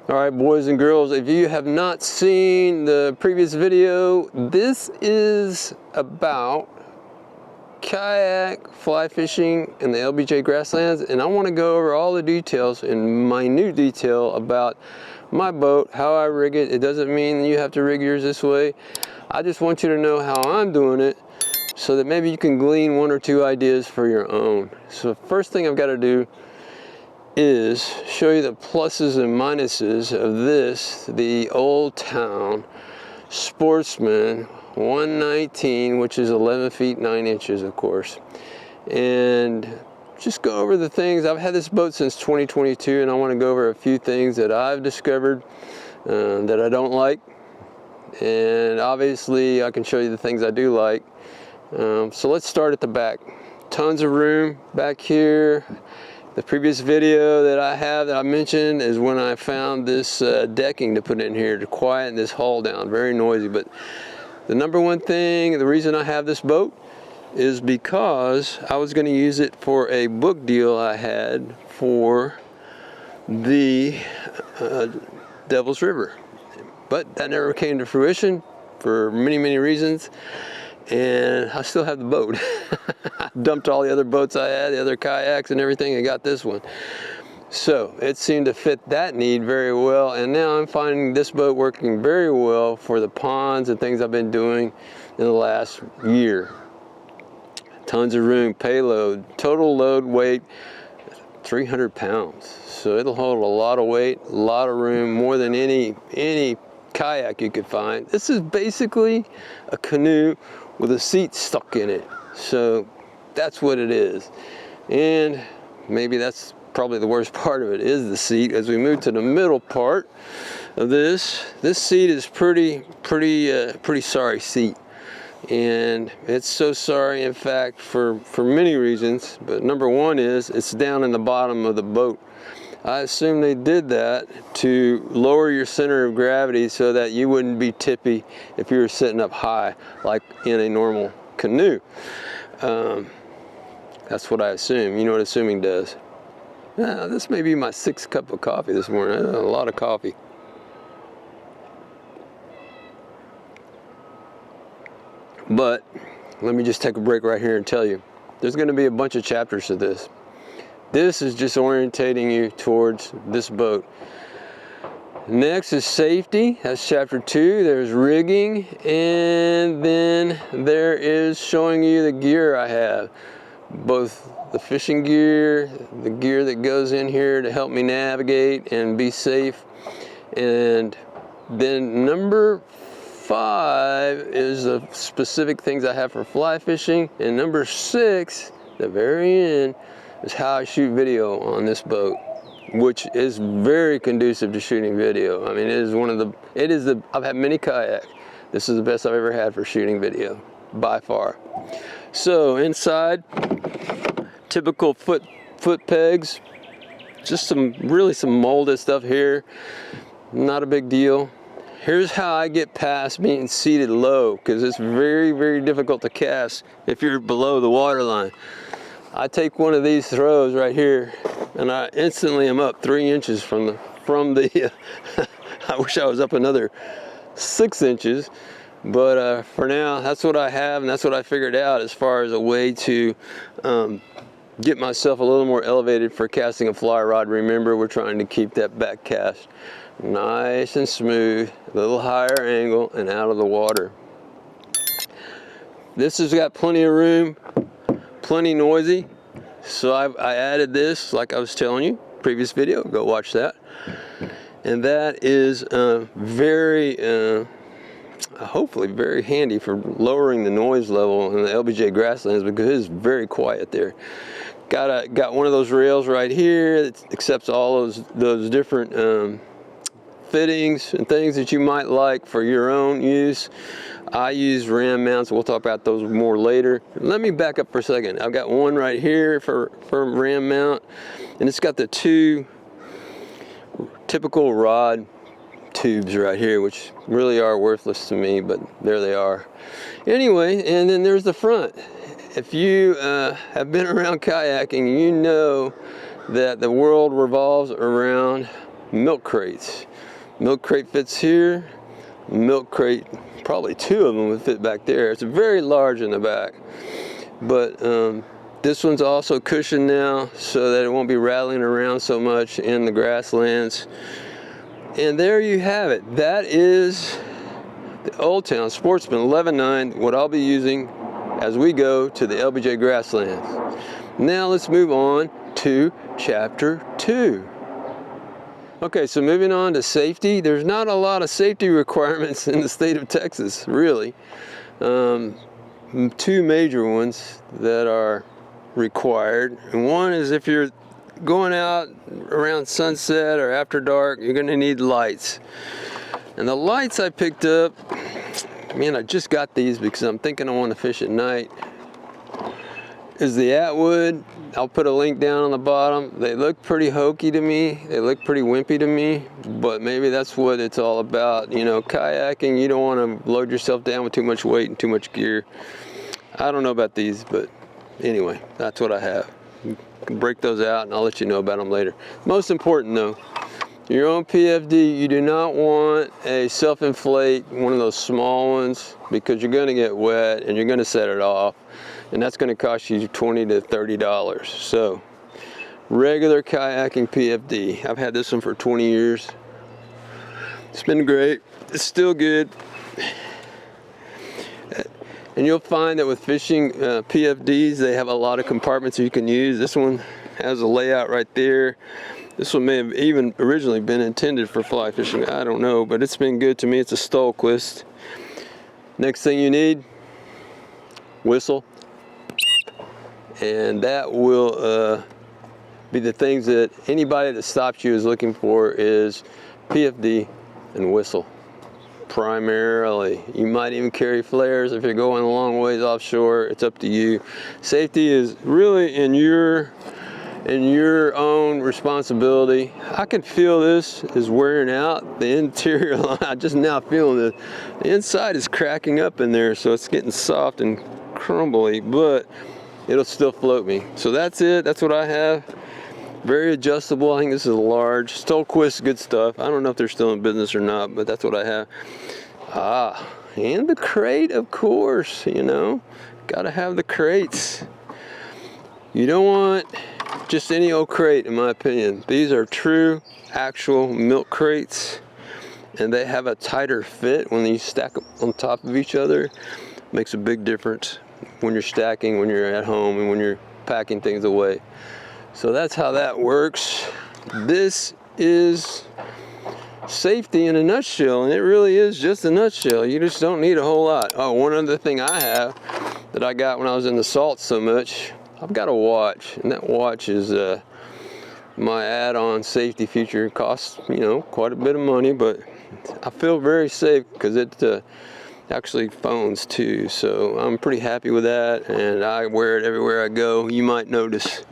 Alright, boys and girls, if you have not seen the previous video, this is about kayak fly fishing in the LBJ Grasslands, and I want to go over all the details in minute detail about my boat, how I rig it. It doesn't mean you have to rig yours this way. I just want you to know how I'm doing it so that maybe you can glean one or two ideas for your own. So first thing I've got to do is show you the pluses and minuses of this, the Old Town Sportsman 119, which is 11 feet 9 inches, of course, and just go over the things. I've had this boat since 2022, and I want to go over a few things that I've discovered that I don't like, and obviously I can show you the things I do like. So let's start at the back. Tons of room back here. The previous video that I mentioned is when I found this decking to put in here to quieten this hull down. Very noisy, but the number one thing, the reason I have this boat is because I was going to use it for a book deal I had for the Devil's River. But that never came to fruition for many reasons. And I still have the boat. I dumped all the other boats I had, the other kayaks and everything, and got this one. So it seemed to fit that need very well, and now I'm finding this boat working very well for the ponds and things I've been doing in the last year. Tons of room, payload, total load weight 300 pounds. So it'll hold a lot of weight, a lot of room, more than any kayak you could find. This is basically a canoe with a seat stuck in it. So that's what it is. And maybe that's probably the worst part of it, is the seat. As we move to the middle part of this seat is pretty sorry seat. And it's so sorry, in fact, for many reasons. But number one is it's down in the bottom of the boat. I assume they did that to lower your center of gravity so that you wouldn't be tippy if you were sitting up high like in a normal canoe. That's what I assume. You know what assuming does. This may be my 6th cup of coffee this morning. A lot of coffee. But let me just take a break right here and tell you, there's going to be a bunch of chapters to this. This is just orientating you towards this boat. Next is safety. That's chapter 2. There's rigging, and then there is showing you the gear I have. Both the fishing gear, the gear that goes in here to help me navigate and be safe. And then number 5 is the specific things I have for fly fishing. And number 6, the very end, is how I shoot video on this boat, which is very conducive to shooting video. I mean, I've had many kayaks. This is the best I've ever had for shooting video, by far. So inside, typical foot pegs, just some molded stuff here, not a big deal. Here's how I get past being seated low, because it's very difficult to cast if you're below the water line. I take one of these throws right here, and I instantly am up 3 inches from the I wish I was up another 6 inches, but for now, that's what I have, and that's what I figured out as far as a way to get myself a little more elevated for casting a fly rod. Remember, we're trying to keep that back cast nice and smooth, a little higher angle, and out of the water. This has got plenty of room. Plenty noisy, so I added this, like I was telling you, previous video, go watch that. And that is hopefully very handy for lowering the noise level in the LBJ Grasslands, because it is very quiet there. Got one of those rails right here that accepts all those different fittings and things that you might like for your own use. I use ram mounts. We'll talk about those more later. Let me back up for a second. I've got one right here for ram mount, and it's got the 2 typical rod tubes right here, which really are worthless to me, but there they are. Anyway, and then there's the front. If you have been around kayaking, you know that the world revolves around milk crates. Milk crate fits here. Milk crate, probably 2 of them would fit back there. It's very large in the back. But this one's also cushioned now so that it won't be rattling around so much in the grasslands. And there you have it. That is the Old Town Sportsman 11.9, what I'll be using as we go to the LBJ Grasslands. Now let's move on to Chapter 2. Okay, so moving on to safety. There's not a lot of safety requirements in the state of Texas, really. 2 major ones that are required. And one is if you're going out around sunset or after dark, you're gonna need lights. And the lights I picked up, man, I just got these because I'm thinking I want to fish at night, is the Atwood. I'll put a link down on the bottom. They look pretty hokey to me. They look pretty wimpy to me, but maybe that's what it's all about. You know, kayaking, you don't want to load yourself down with too much weight and too much gear. I don't know about these, but anyway, that's what I have. You can break those out and I'll let you know about them later. Most important though, your own PFD, you do not want a self-inflate, one of those small ones, because you're gonna get wet and you're gonna set it off. And that's going to cost you $20 to $30. So, regular kayaking PFD. I've had this one for 20 years. It's been great. It's still good. And you'll find that with fishing PFDs, they have a lot of compartments you can use. This one has a layout right there. This one may have even originally been intended for fly fishing. I don't know, but it's been good to me. It's a Stolquist. Next thing you need, whistle. And that will be the things that anybody that stops you is looking for, is PFD and whistle primarily. You might even carry flares if you're going a long ways offshore. It's up to you. Safety is really in your own responsibility. I can feel this is wearing out. The interior line, I'm just now feeling it. The inside is cracking up in there, so it's getting soft and crumbly, but it'll still float me. So that's it. That's what I have. Very adjustable. I think this is a large. Stolquist, good stuff. I don't know if they're still in business or not, but that's what I have. And the crate, of course, you know. Gotta have the crates. You don't want just any old crate, in my opinion. These are true, actual milk crates, and they have a tighter fit when you stack them on top of each other. Makes a big difference when you're stacking, when you're at home, and when you're packing things away. So that's how that works. This is safety in a nutshell, and it really is just a nutshell. You just don't need a whole lot. Oh, one other thing I have that I got when I was in the salt so much, I've got a watch, and that watch is my add-on safety feature. It costs, you know, quite a bit of money, but I feel very safe because it actually phones too, so I'm pretty happy with that, and I wear it everywhere I go. You might notice.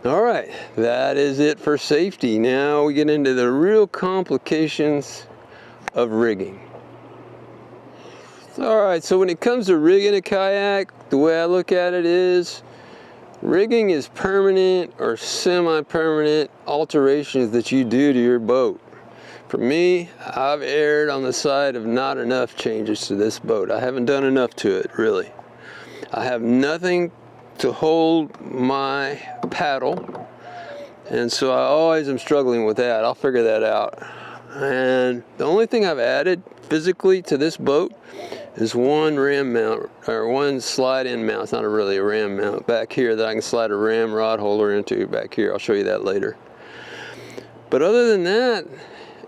All right, that is it for safety. Now we get into the real complications of rigging. All right, so when it comes to rigging a kayak, the way I look at it is, rigging is permanent or semi-permanent alterations that you do to your boat. For me, I've erred on the side of not enough changes to this boat. I haven't done enough to it, really. I have nothing to hold my paddle, and so I always am struggling with that. I'll figure that out. And the only thing I've added physically to this boat is one ram mount, or one slide-in mount. It's not really a ram mount back here that I can slide a ram rod holder into back here. I'll show you that later. But other than that,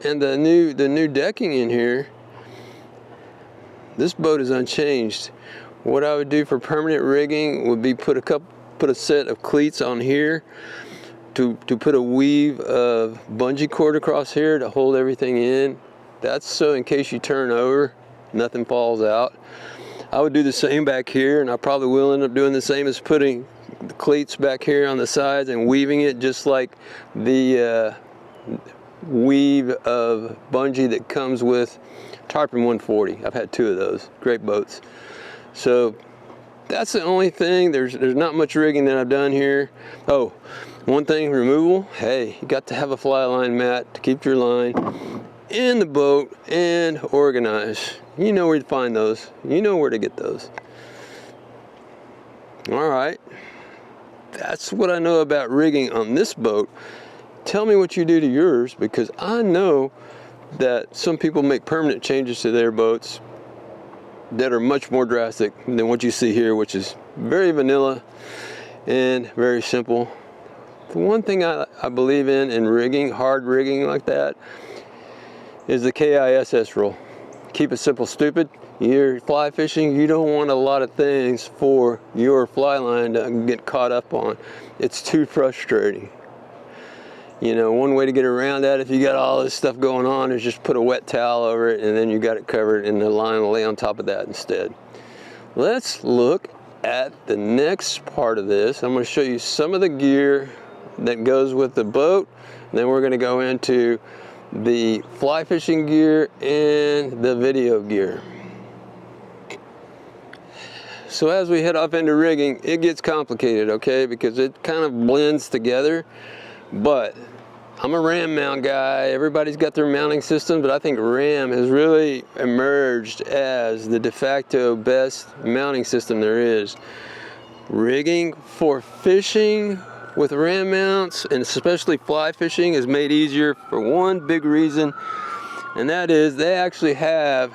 and the new decking in here, this boat is unchanged. What I would do for permanent rigging would be put a set of cleats on here, to put a weave of bungee cord across here to hold everything in. That's so in case you turn over, nothing falls out. I would do the same back here, and I probably will end up doing the same as putting the cleats back here on the sides and weaving it just like the weave of bungee that comes with Tarpon 140. I've had 2 of those. Great boats. So that's the only thing. There's not much rigging that I've done here. Oh, one thing, removable. Hey, you got to have a fly line mat to keep your line in the boat and organized. You know where to find those. You know where to get those. All right, that's what I know about rigging on this boat. Tell me what you do to yours, because I know that some people make permanent changes to their boats that are much more drastic than what you see here, which is very vanilla and very simple. The one thing I believe in rigging, hard rigging like that, is the KISS rule. Keep it simple, stupid. You're fly fishing, you don't want a lot of things for your fly line to get caught up on. It's too frustrating. You know, one way to get around that, if you got all this stuff going on, is just put a wet towel over it and then you got it covered and the line will lay on top of that instead. Let's look at the next part of this. I'm going to show you some of the gear that goes with the boat, and then we're going to go into the fly fishing gear and the video gear. So as we head off into rigging, it gets complicated, okay, because it kind of blends together. But I'm a ram mount guy. Everybody's got their mounting system, but I think ram has really emerged as the de facto best mounting system there is. Rigging for fishing with ram mounts, and especially fly fishing, is made easier for one big reason, and that is they actually have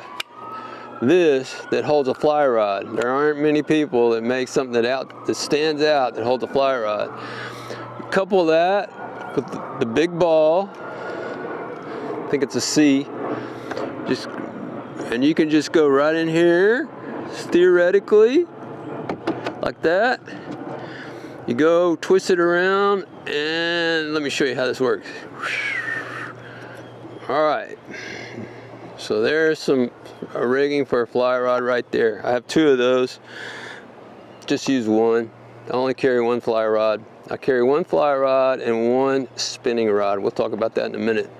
this that holds a fly rod. There aren't many people that make something that stands out that holds a fly rod. Couple that with the big ball, I think it's a C, and you can just go right in here, theoretically, like that. You go twist it around, and let me show you how this works. All right, so there's a rigging for a fly rod right there. I have two of those. Just use one. I only carry one fly rod. I carry one fly rod and one spinning rod. We'll talk about that in a minute.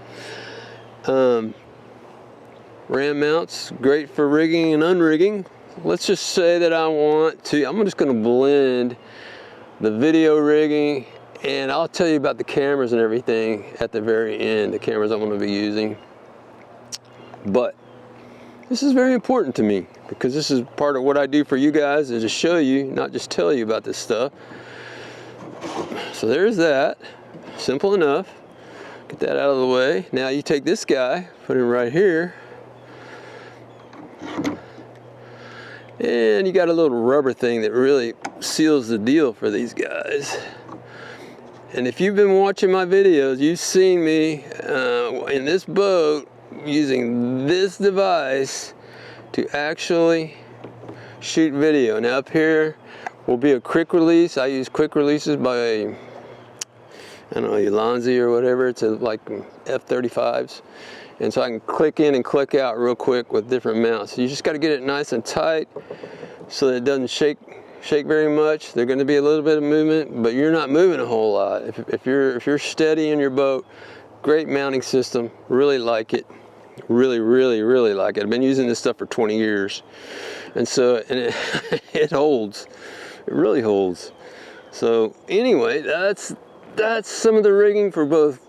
Ram mounts, great for rigging and unrigging. Let's just say that I'm just going to blend the video rigging, and I'll tell you about the cameras and everything at the very end, the cameras I'm going to be using. But this is very important to me, because this is part of what I do for you guys, is to show you, not just tell you about this stuff. So there's that, simple enough. Get that out of the way. Now you take this guy, put him right here, and you got a little rubber thing that really seals the deal for these guys. And if you've been watching my videos, you've seen me in this boat using this device to actually shoot video. Now up here will be a quick release. I use quick releases by, I don't know, Ulanzi or whatever. It's like F35s. And so I can click in and click out real quick with different mounts. So you just got to get it nice and tight so that it doesn't shake very much. There's going to be a little bit of movement, but you're not moving a whole lot. If you're steady in your boat, great mounting system. Really like it. Really like it. I've been using this stuff for 20 years, and it holds. It really holds. So anyway, that's some of the rigging for both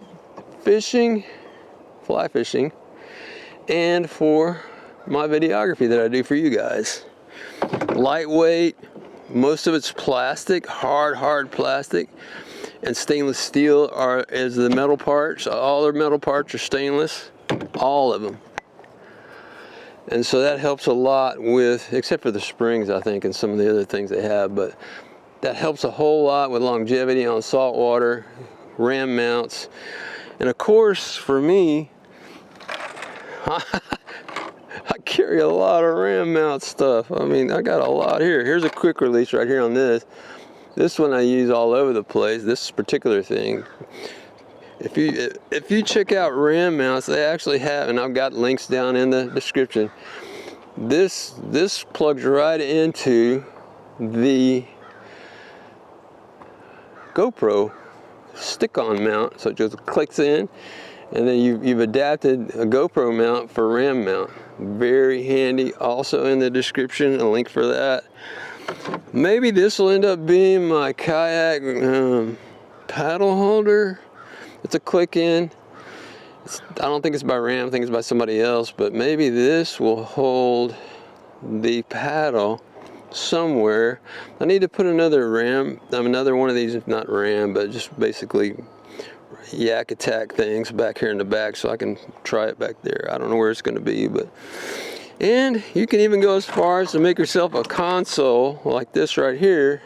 fishing, fly fishing, and for my videography that I do for you guys. Lightweight, most of it's plastic, hard plastic, and stainless steel is the metal parts. All their metal parts are stainless, all of them. And so that helps a lot with, except for the springs, I think, and some of the other things they have, but that helps a whole lot with longevity on saltwater, ram mounts. And of course, for me, I carry a lot of ram mount stuff. I mean, I got a lot here. Here's a quick release right here on this. This one I use all over the place, this particular thing. If you check out ram mounts, they actually have, and I've got links down in the description, this plugs right into the GoPro stick-on mount, so it just clicks in, and then you've adapted a GoPro mount for ram mount. Very handy. Also in the description, a link for that. Maybe this will end up being my kayak paddle holder. It's a click in. I don't think it's by Ram, I think it's by somebody else, but maybe this will hold the paddle somewhere. I need to put another another one of these, not Ram, but just basically yak attack things back here in the back so I can try it back there. I don't know where it's going to be, but and you can even go as far as to make yourself a console like this right here.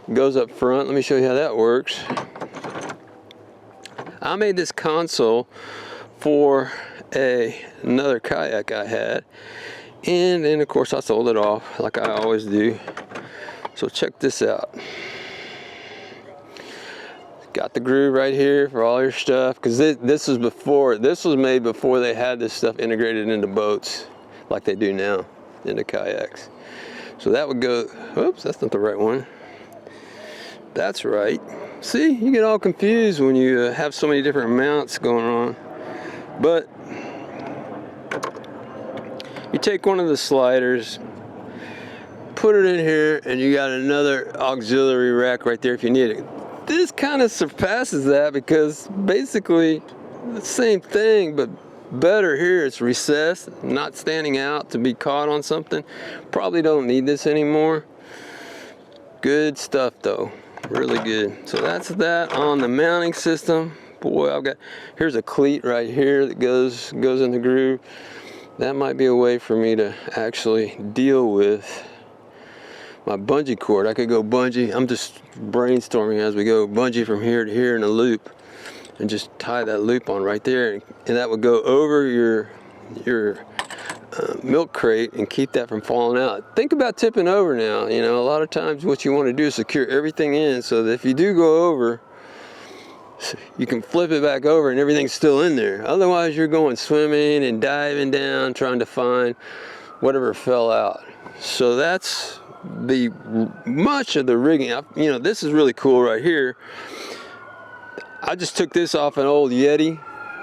It goes up front. Let me show you how that works. I made this console for another kayak I had, and then of course I sold it off like I always do. So check this out. Got the groove right here for all your stuff, because this was made before they had this stuff integrated into boats like they do now into kayaks. So that would go, oops, that's not the right one. That's right. See, you get all confused when you have so many different mounts going on. But you take one of the sliders, put it in here, and you got another auxiliary rack right there if you need it. This kind of surpasses that, because basically the same thing, but better here. It's recessed, not standing out to be caught on something. Probably don't need this anymore. Good stuff though, really good. So that's that on the mounting system. Boy, here's a cleat right here that goes in the groove. That might be a way for me to actually deal with my bungee cord. I could go bungee. I'm just brainstorming as we go. Bungee from here to here in a loop, and just tie that loop on right there, and that would go over your milk crate and keep that from falling out. Think about tipping over now. You know, a lot of times what you want to do is secure everything in so that if you do go over, you can flip it back over and everything's still in there. Otherwise you're going swimming and diving down trying to find whatever fell out. So that's much of the rigging. You know, this is really cool right here. I just took this off an old Yeti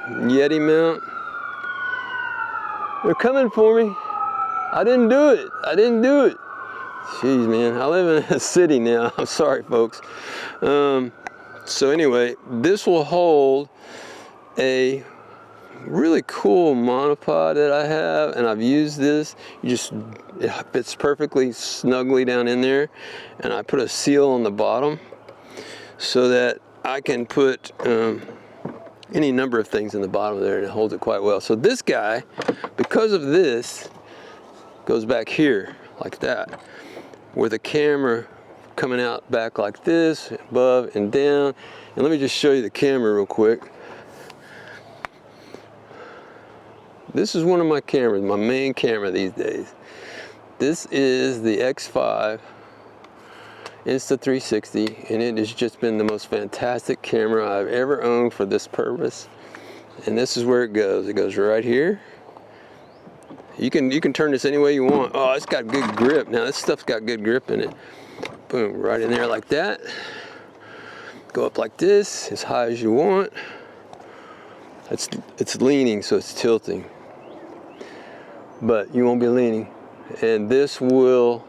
mount. They're coming for me. I didn't do it. Jeez, man, I live in a city now. I'm sorry, folks. So anyway, this will hold a really cool monopod that I have, and I've used this. It fits perfectly snugly down in there, and I put a seal on the bottom so that I can put any number of things in the bottom there, and it holds it quite well. So this guy, because of this, goes back here like that, with a camera coming out back like this, above and down. And let me just show you the camera real quick. This is one of my cameras, my main camera these days. This is the X5 Insta 360, and it has just been the most fantastic camera I've ever owned for this purpose. And this is where it goes. It goes right here. You can turn this any way you want. Oh, it's got good grip. Now this stuff's got good grip in it. Boom, right in there like that. Go up like this, as high as you want. It's leaning, so it's tilting. But you won't be leaning. And this will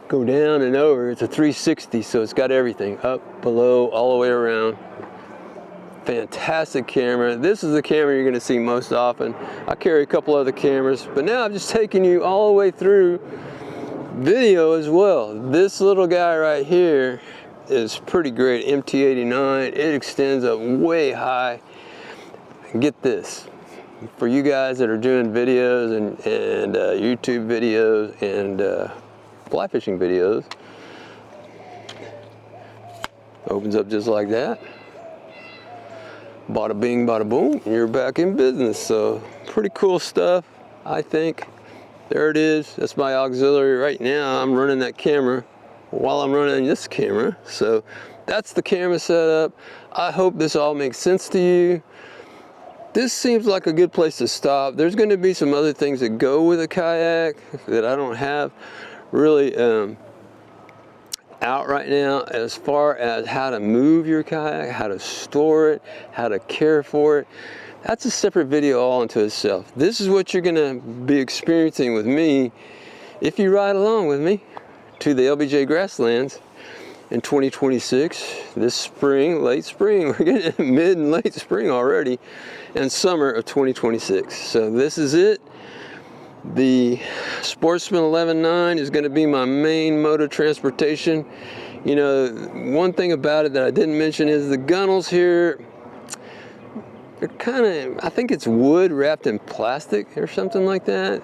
go down and over. It's a 360, so it's got everything. Up, below, all the way around. Fantastic camera. This is the camera you're gonna see most often. I carry a couple other cameras, but now I'm just taking you all the way through video as well. This little guy right here is pretty great, MT89. It extends up way high. And get this, for you guys that are doing videos and YouTube videos and fly fishing videos, opens up just like that. Bada bing, bada boom, and you're back in business. So pretty cool stuff, I think. There it is. That's my auxiliary right now. I'm running that camera while I'm running this camera. So that's the camera setup. I hope this all makes sense to you. This seems like a good place to stop. There's going to be some other things that go with a kayak that I don't have really out right now, as far as how to move your kayak, how to store it, how to care for it. That's a separate video all into itself. This is what you're gonna be experiencing with me if you ride along with me to the LBJ Grasslands in 2026, this spring, late spring, we're getting mid and late spring already, and summer of 2026. So this is it. The Sportsman 11.9 is going to be my main mode of transportation. You know, one thing about it that I didn't mention is the gunnels here, they're kind of, I think it's wood wrapped in plastic or something like that.